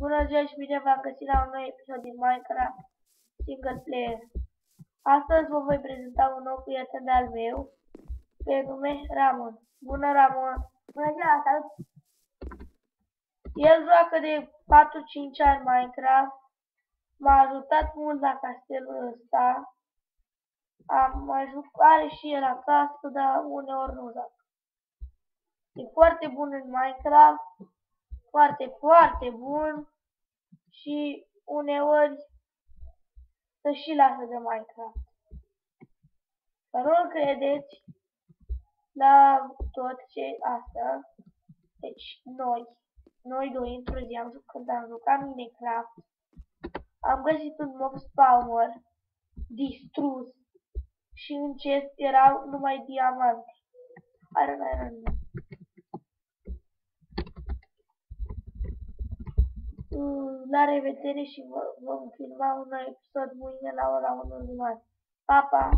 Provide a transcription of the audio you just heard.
Bună ziua și bine v-am găsit la un nou episod din Minecraft Single Player. Astăzi vă voi prezenta un nou prieten de-al meu, pe nume Ramon. Bună, Ramon! Bună ziua, salut! El joacă de 4-5 ani Minecraft. M-a ajutat mult la castelul ăsta. Am mai jucat, are și el acasă, dar uneori nu joacă. E foarte bun în Minecraft, foarte bun și uneori să și lasă de Minecraft. Să nu-l credeți la tot ce asta. Deci noi doi într-o zi când am jucat Minecraft, am găsit un mob spawner distrus și în chest erau numai diamante. Iron. La revedere și vom filma un nou episod mâine la ora 1:30. Pa, pa!